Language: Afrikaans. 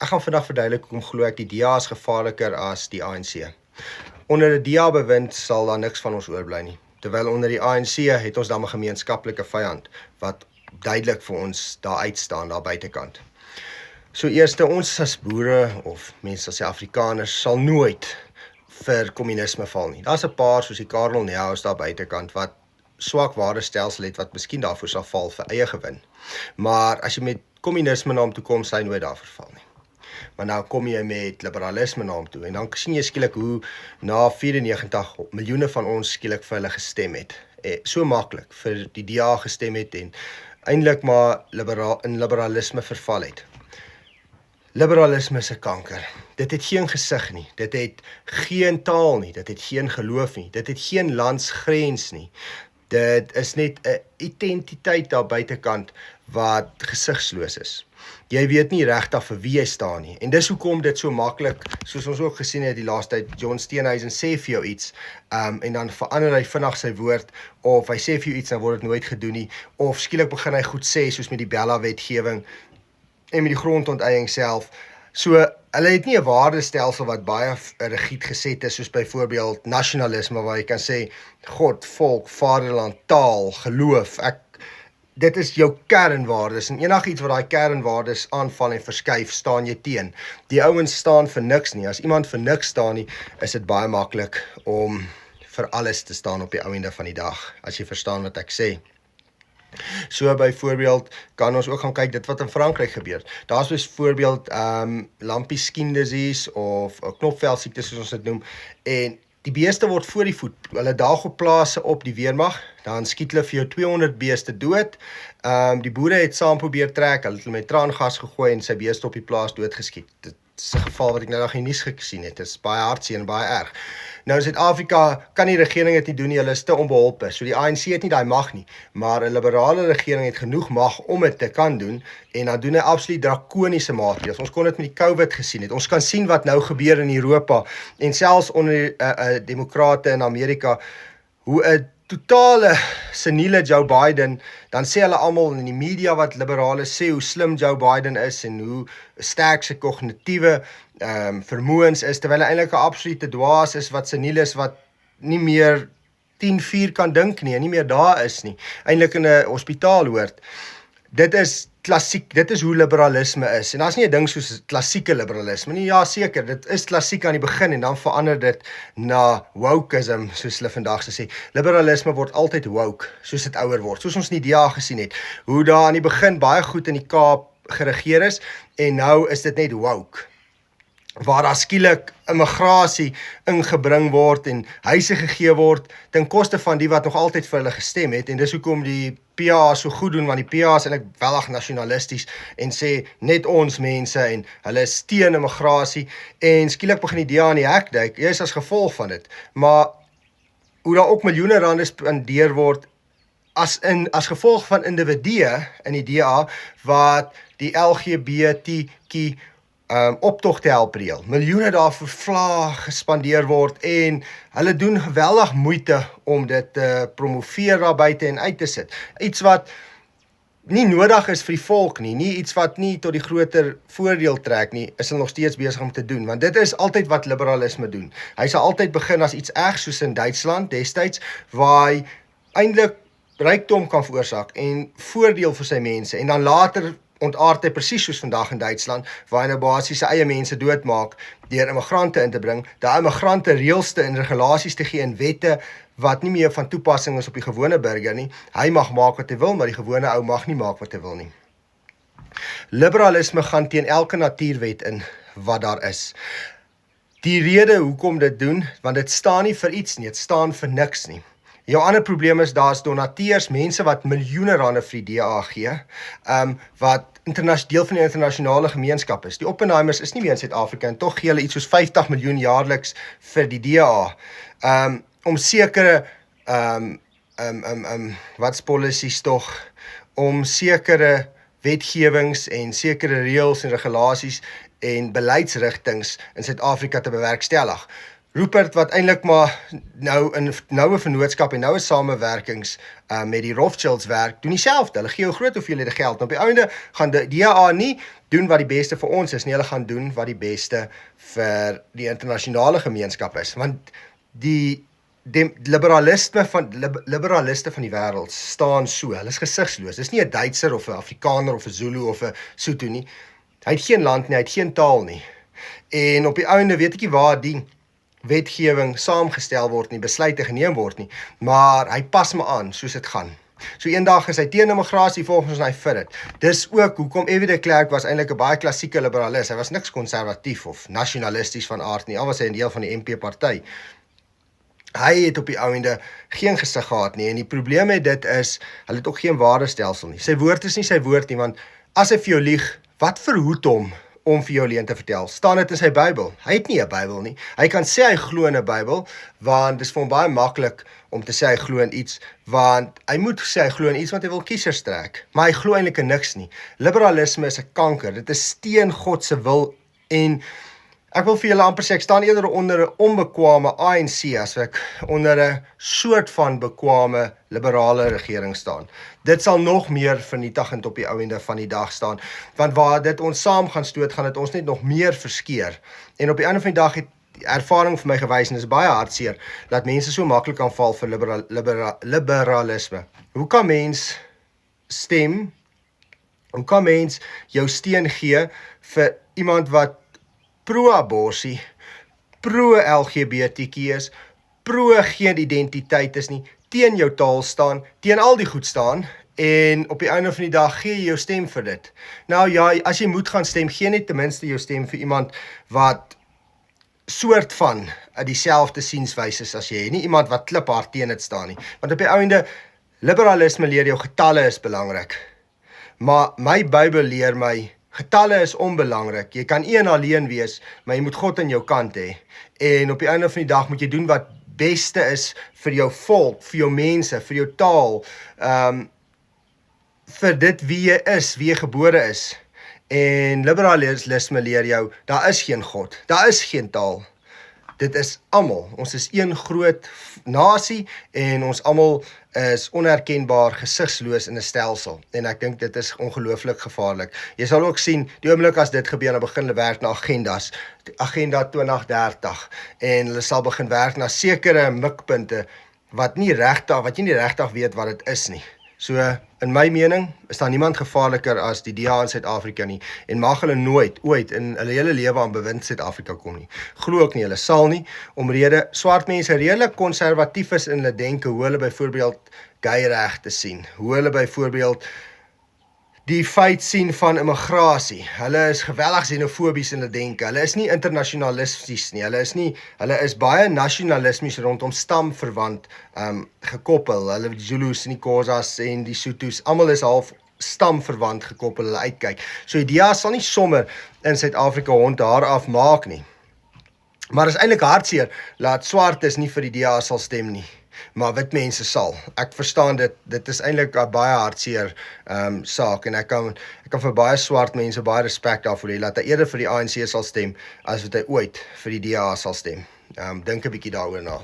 Ek gaan vandag verduidelik hoekom glo ek die DA is gevaarliker as die ANC. Onder die DA bewind sal daar niks van ons oorbly nie. Terwyl onder die ANC het ons dan 'n gemeenskaplike vyand wat duidelik vir ons daar uitstaan, daar buitekant. So eerste, ons as boere of mense as Afrikaners sal nooit vir kommunisme val nie. Daar's 'n paar soos die Karel Nehaus daar buitekant wat swak waardestelsel het wat miskien daarvoor sal val vir eie gewin. Maar as jy met kommunisme na hom toe kom, sal hy nooit daarvoor val nie. Maar nou kom jy met liberalisme na hom toe en dan sien jy skielik hoe na 94 miljoene van ons skielik vir hulle gestem het. So maklik vir die DA gestem het en eintlik maar in liberalisme verval het. Liberalisme is 'n kanker. Dit het geen gesig nie. Dit het geen taal nie. Dit het geen geloof nie. Dit het geen landsgrens nie. Dit is net 'n identiteit daar buitekant wat gesigsloos is. Jy weet nie regtig vir wie jy staan nie. En dis hoekom dit so maklik, soos ons ook gesien het die laaste tyd, John Steenhuisen sê vir jou iets, en dan verander hy vinnig sy woord, of hy sê vir jou iets, dan word dit nooit gedoen nie, of skielik begin hy goed sê, soos met die Bella-wetgewing, en met die grondonteiening self. So, hulle het nie 'n waardestelsel wat baie rigied geset is, soos byvoorbeeld nasionalisme, waar jy kan sê, God, volk, vaderland, taal, geloof, dit is jou kernwaardes, en enigiets wat daai kernwaardes aanval en verskuif, staan jy teen. Die ouens staan vir niks nie. As iemand vir niks staan nie, is dit baie maklik om vir alles te staan op die ou einde van die dag, as jy verstaan wat ek sê. So byvoorbeeld kan ons ook gaan kyk dit wat in Frankryk gebeur. Daar's byvoorbeeld lumpy skin disease of knopvelsiekte soos ons dit noem, en die beeste word voor die voet. Hulle daag op plase op die weermag, dan skiet hulle vir jou 200 beeste dood. Die boere het saam probeer trek, hulle het met traangas gegooi en sy beeste op die plaas doodgeskiet. Dit is 'n geval wat ek nou nog in die nuus gesien het. Dit is baie hartseer en baie erg. Nou in Suid-Afrika kan die regering dit nie doen nie, hulle is te onbeholpe. So die ANC het nie daai mag nie, maar 'n liberale regering het genoeg mag om dit te kan doen, en dan doen hy absoluut drakoniese maatreëls. Ons kon dit met die COVID gesien het. Ons kan sien wat nou gebeur in Europa, en selfs onder demokrate in Amerika, hoe 'n totale seniele Joe Biden, dan sê hulle almal in die media wat liberale sê hoe slim Joe Biden is en hoe sterk sy kognitiewe vermoëns is, terwyl hy eintlik 'n absolute dwaas is wat seniel is, wat nie meer 10-4 kan dink nie en nie meer daar is nie, eintlik in 'n hospitaal hoort. Dit is klassiek, dit is hoe liberalisme is, en daar's nie 'n ding soos klassieke liberalisme nie. Ja seker, dit is klassiek aan die begin en dan verander dit na wokeism, soos hulle vandag sê. Liberalisme word altyd woke, soos dit ouer word, soos ons in die DA gesien het, hoe daar aan die begin baie goed in die Kaap geregeer is, en nou is dit net woke, waar daar skielik immigrasie ingebring word en huise gegee word ten koste van die wat nog altyd vir hulle gestem het, en dis hoekom die PA so goed doen, want die PA is eintlik wellig nasionalisties en sê net ons mense, en hulle is teen immigrasie, en skielik begin die DA aan die hek duik, eers as gevolg van dit, maar hoe daar ook miljoene rande spandeer word as gevolg van individue in die DA wat die LGBTQ optog te help reël. Miljoene daarvoor gespandeer word, en hulle doen geweldig moeite om dit te promoveer daar buite en uit te sit. Iets wat nie nodig is vir die volk nie iets wat nie tot die groter voordeel trek nie, is hulle nog steeds besig om te doen, want dit is altyd wat liberalisme doen. Hy sal altyd begin as iets erg, soos in Duitsland destyds, waar hy eintlik rykdom kan veroorsaak en voordeel vir sy mense, en dan later ontaard hy presies soos vandag in Duitsland, waar hy nou basies sy eie mense doodmaak deur immigrante in te bring, daai immigrante reëlste en regulasies te gee en wette wat nie meer van toepassing is op die gewone burger nie. Hy mag maak wat hy wil, maar die gewone ou mag nie maak wat hy wil nie. Liberalisme gaan teen elke natuurwet in wat daar is. Die rede hoekom dit doen, want dit staan nie vir iets nie, dit staan vir niks nie. Jou ander probleem is, daar is donateurs, mense wat miljoene rande vir die DA gee, wat deel van die internasionale gemeenskap is. Die Oppenheimers is nie meer in Suid-Afrika, en tog gee hulle iets soos 50 miljoen jaarliks vir die DA, om sekere, policies tog, om sekere wetgewings en sekere reëls en regulasies en beleidsrigtings in Suid-Afrika te bewerkstellig. Rupert wat eintlik maar nou in noue vennootskap en noue samewerkings met die Rothschilds werk, doen dieselfde. Hulle gee jou groot hoeveelhede geld. En op die einde gaan die DA nie doen wat die beste vir ons is nie, hulle gaan doen wat die beste vir die internasionale gemeenskap is. Want die liberaliste van die wêreld staan so, hulle is gesigsloos. Dis nie 'n Duitser of 'n Afrikaner of 'n Zulu of 'n Sotho nie. Hy het geen land nie, hy het geen taal nie. En op die einde weet ek nie waar die wetgewing saamgestel word nie, besluite geneem word nie, maar hy pas me aan soos dit gaan. So eendag is hy teen immigrasie, volgens hy vir dit. Dis ook hoekom F.W. de Klerk was eintlik 'n baie klassieke liberalis. Hy was niks konservatief of nasionalisties van aard nie, al was hy 'n deel van die MP party. Hy het op die einde geen gesig gehad nie, en die probleem met dit is, hulle het ook geen waardestelsel nie. Sy woord is nie sy woord nie, want as hy vir jou lieg, wat verhoed hom om vir jou leuen te vertel? Staan dit in sy Bybel? Hy het nie 'n Bybel nie. Hy kan sê hy glo in 'n Bybel, want dit is vir hom baie maklik om te sê hy glo in iets, want hy moet sê hy glo in iets, want hy wil kiesers trek. Maar hy glo eintlik in niks nie. Liberalisme is 'n kanker. Dit is teen God se wil, en ek wil vir julle amper sê, ek staan eerder onder 'n onbekwame ANC as ek onder 'n soort van bekwame liberale regering staan. Dit sal nog meer vernietigend op die ou ende van die dag staan, want waar dit ons saam gaan stoot, gaan dit ons net nog meer verskeer. En op die einde van die dag het die ervaring vir my gewys, en dit is baie hartseer, dat mense so maklik kan val vir liberalisme. Hoe kan mens stem? Hoe kan mens jou steun gee vir iemand wat pro-aborsie, pro-LGBTQ is, pro-geen identiteit is nie, teen jou taal staan, teen al die goed staan, en op die einde van die dag gee jy jou stem vir dit. Nou ja, as jy moet gaan stem, gee net ten minste jou stem vir iemand wat soort van dieselfde sienswyse is as jy, nie iemand wat kliphard teen dit staan nie. Want op die einde, liberalisme leer jou getalle is belangrik. Maar my Bybel leer my, getalle is onbelangrik. Jy kan een alleen wees, maar jy moet God aan jou kant hê. En op die einde van die dag moet jy doen wat beste is vir jou volk, vir jou mense, vir jou taal, vir dit wie jy is, wie jy gebore is. En liberalisme leer jou, daar is geen God, daar is geen taal. Dit is almal. Ons is een groot nasie en ons almal is onherkenbaar gesigsloos in 'n stelsel. En ek dink dit is ongelooflik gevaarlik. Jy sal ook sien, die oomblik as dit gebeur, dan begin hulle werk na agendas. Agenda 2030. En hulle sal begin werk na sekere mikpunte wat jy nie regtig weet wat dit is nie. So, in my mening, is daar niemand gevaarliker as die DA in Suid-Afrika nie, en mag hulle nooit, ooit, in hulle hele lewe aan bewind Suid-Afrika kom nie. Glo ook nie, hulle sal nie, omrede swart mense redelik konservatief is in hulle denke, hoe hulle byvoorbeeld gayregte sien, hoe hulle byvoorbeeld die feit sien van immigrasie. Hulle is geweldig xenofobies in hulle denke. Hulle is nie internasionalisties nie. Hulle is baie nasionalismies rondom stamverwant gekoppel. Hulle die Zulus en die Xhosas en die Sothos, almal is half stamverwant gekoppel, hulle uitkyk. So die DA sal nie sommer in Suid-Afrika hond daar afmaak nie. Maar is eintlik hartseer laat swart is nie vir die DA sal stem nie, maar wit mense sal. Ek verstaan dit is eintlik 'n baie hartseer saak, en ek kan vir baie swart mense baie respek daarvoor hê, laat hy eerder vir die ANC sal stem, as wat hy ooit vir die DA sal stem. Dink 'n bietjie daaroor na.